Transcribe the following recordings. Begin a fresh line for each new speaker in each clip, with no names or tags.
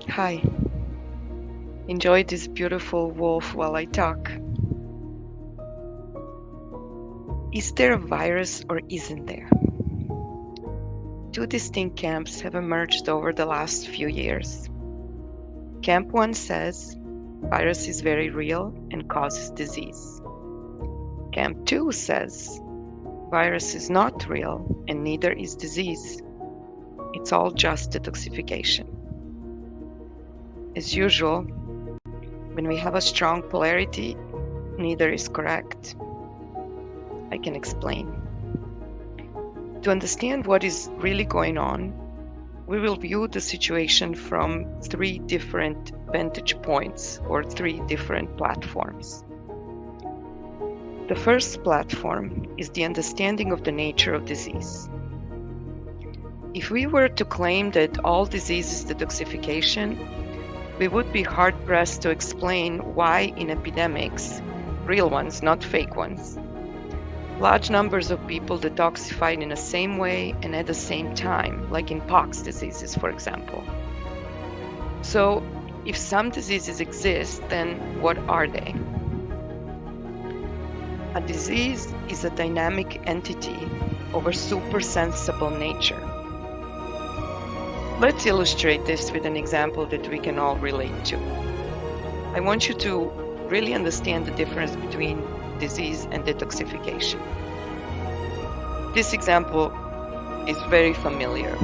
Hi, enjoy this beautiful wolf while I talk. Is there a virus or isn't there? Two distinct camps have emerged over the last few years. Camp 1 says virus is very real and causes disease. Camp 2 says virus is not real and neither is disease. It's all just detoxification. As usual, when we have a strong polarity, neither is correct. I can explain. To understand what is really going on, we will view the situation from three different vantage points or three different platforms. The first platform is the understanding of the nature of disease. If we were to claim that all disease is detoxification, we would be hard-pressed to explain why in epidemics, real ones, not fake ones, large numbers of people detoxified in the same way and at the same time, like in pox diseases, for example. So, if some diseases exist, then what are they? A disease is a dynamic entity of a super-sensible nature. Let's illustrate this with an example that we can all relate to. I want you to really understand the difference between disease and detoxification. This example is very familiar.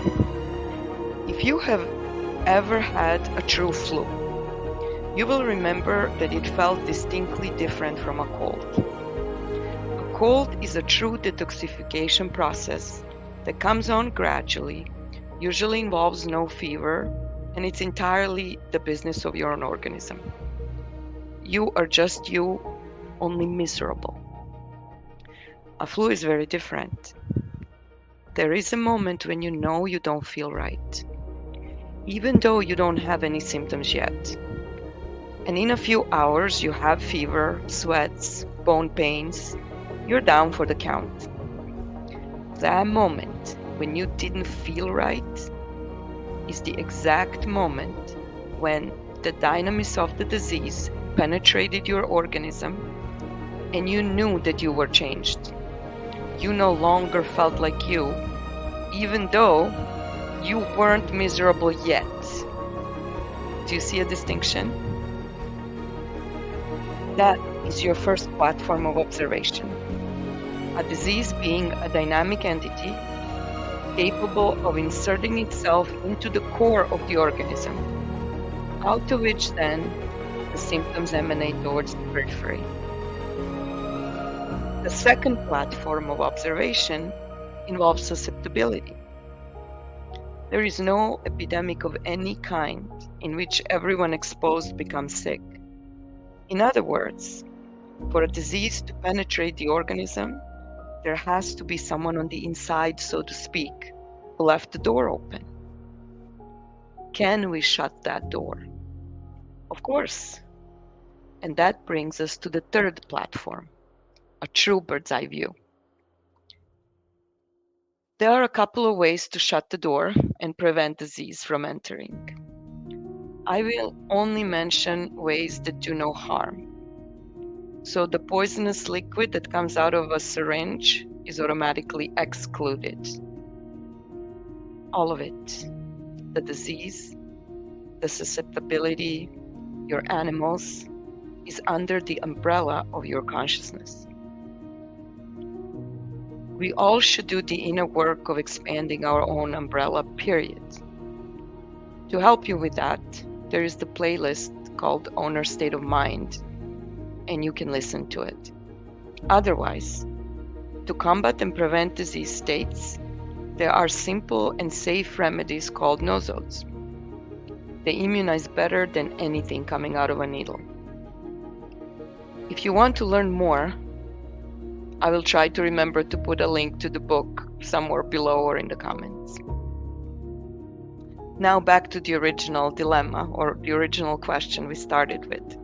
If you have ever had a true flu, you will remember that it felt distinctly different from a cold. A cold is a true detoxification process that comes on gradually, usually involves no fever, and it's entirely the business of your own organism. You are just you, only miserable. A flu is very different. There is a moment when you know you don't feel right, even though you don't have any symptoms yet. And in a few hours, you have fever, sweats, bone pains. You're down for the count. That moment when you didn't feel right is the exact moment when the dynamics of the disease penetrated your organism and you knew that you were changed. You no longer felt like you, even though you weren't miserable yet. Do you see a distinction? That is your first platform of observation. A disease being a dynamic entity capable of inserting itself into the core of the organism, out of which then the symptoms emanate towards the periphery. The second platform of observation involves susceptibility. There is no epidemic of any kind in which everyone exposed becomes sick. In other words, for a disease to penetrate the organism, there has to be someone on the inside, so to speak, who left the door open. Can we shut that door? Of course. And that brings us to the third platform, a true bird's eye view. There are a couple of ways to shut the door and prevent disease from entering. I will only mention ways that do no harm. So the poisonous liquid that comes out of a syringe is automatically excluded. All of it. The disease, the susceptibility, your animals, is under the umbrella of your consciousness. We all should do the inner work of expanding our own umbrella, period. To help you with that, there is the playlist called Owner State of Mind, and you can listen to it. Otherwise, to combat and prevent disease states, there are simple and safe remedies called nosodes. They immunize better than anything coming out of a needle. If you want to learn more, I will try to remember to put a link to the book somewhere below or in the comments. Now back to the original dilemma or the original question we started with.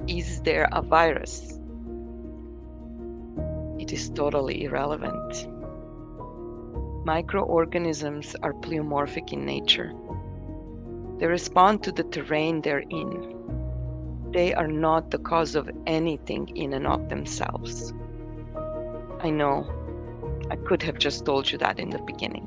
Is there a virus? It is totally irrelevant. Microorganisms are pleomorphic in nature. They respond to the terrain they're in. They are not the cause of anything in and of themselves. I know, I could have just told you that in the beginning.